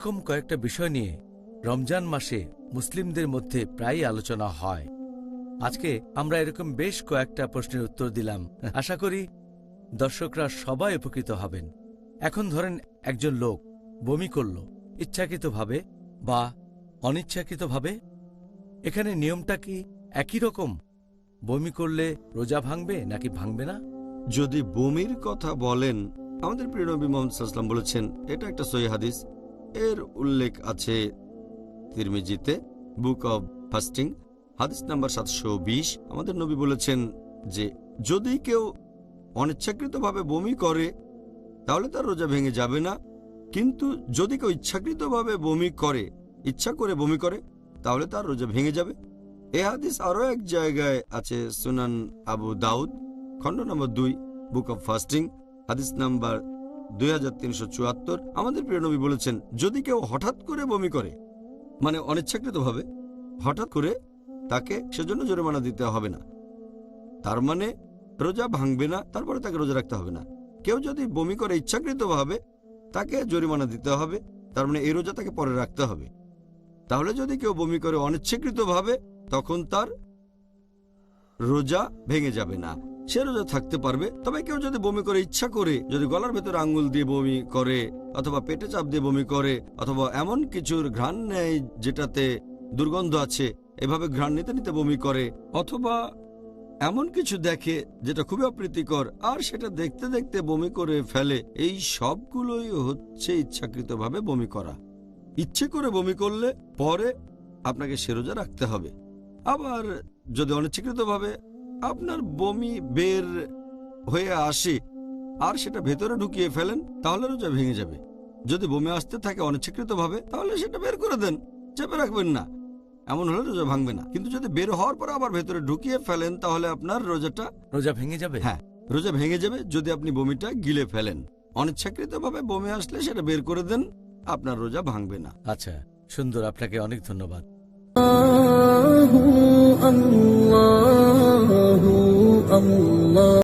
এরকম কয়েকটা বিষয় নিয়ে রমজান মাসে মুসলিমদের মধ্যে প্রায়ই আলোচনা হয়। আজকে আমরা এরকম বেশ কয়েকটা প্রশ্নের উত্তর দিলাম। আশা করি দর্শকরা সবাই উপকৃত হবেন। এখন ধরেন একজন লোক বমি করল, ইচ্ছাকৃতভাবে বা অনিচ্ছাকৃতভাবে। এখানে নিয়মটা কি একই রকম? বমি করলে রোজা ভাঙবে নাকি ভাঙবে না? যদি বমির কথা বলেন, আমাদের প্রিয় নবী মুহাম্মদ সাল্লাল্লাহু আলাইহি ওয়াসাল্লাম বলেছেন, এটা একটা সহিহ হাদিস, এর উল্লেখ আছে তিরমিজিতে, বুক অব ফাস্টিং, হাদিস নাম্বার 720। আমাদের নবী বলেছেন যে যদি কেউ অনিচ্ছাকৃতভাবে বমি করে তাহলে তার রোজা ভেঙে যাবে না, কিন্তু যদি কেউ ইচ্ছাকৃতভাবে বমি করে, ইচ্ছা করে বমি করে, তাহলে তার রোজা ভেঙে যাবে। এই হাদিস আরও এক জায়গায় আছে, সুনান আবু দাউদ, খণ্ড নম্বর 2, বুক অব ফাস্টিং, হাদিস নাম্বার 2374। আমাদের প্রিয় নবী বলেছেন যদি কেউ হঠাৎ করে বমি করে, মানে অনিচ্ছাকৃতভাবে হঠাৎ করে, তাকে সেজন্য জরিমানা দিতে হবে না। তার মানে রোজা ভাঙবে না, তারপরে তাকে রোজা রাখতে হবে না। কেউ যদি বমি করে ইচ্ছাকৃতভাবে, তাকে জরিমানা দিতে হবে, তার মানে এই রোজা তাকে পরে রাখতে হবে। তাহলে যদি কেউ বমি করে অনিচ্ছাকৃতভাবে, তখন তার রোজা ভেঙে যাবে না, সে রোজা থাকতে পারবে। তবে কেউ যদি বমি করে ইচ্ছা করে, যদি গলার ভেতরে আঙ্গুল দিয়ে বমি করে, অথবা পেটে চাপ দিয়ে বমি করে, অথবা এমন কিছুর ঘ্রাণ নেয় যেটাতে দুর্গন্ধ আছে, এভাবে ঘ্রাণ নিতে নিতে বমি করে, অথবা এমন কিছু দেখে যেটা খুবই অপ্রীতিকর আর সেটা দেখতে দেখতে বমি করে ফেলে, এই সবগুলোই হচ্ছে ইচ্ছাকৃতভাবে বমি করা। ইচ্ছে করে বমি করলে পরে আপনাকে সে রোজা রাখতে হবে। আবার যদি অনিচ্ছাকৃতভাবে আপনার বমি বের হয়ে আসে আর সেটা ভেতরে ঢুকিয়ে ফেলেন, তাহলে রোজা ভেঙে যাবে। যদি বমি আসতে থাকে অনিচ্ছাকৃতভাবে, তাহলে সেটা বের করে দেন, চেপে রাখবেন না, এমন হলে রোজা ভাঙবে না। কিন্তু যদি বের হওয়ার পর আবার ভেতরে ঢুকিয়ে ফেলেন, তাহলে আপনার রোজা ভেঙে যাবে। হ্যাঁ, রোজা ভেঙে যাবে যদি আপনি বমিটা গিলে ফেলেন। অনিচ্ছাকৃতভাবে বমি আসলে সেটা বের করে দেন, আপনার রোজা ভাঙবে না। আচ্ছা, সুন্দর, আপনাকে অনেক ধন্যবাদ। আল্লাহু আল্লাহু আল্লাহ।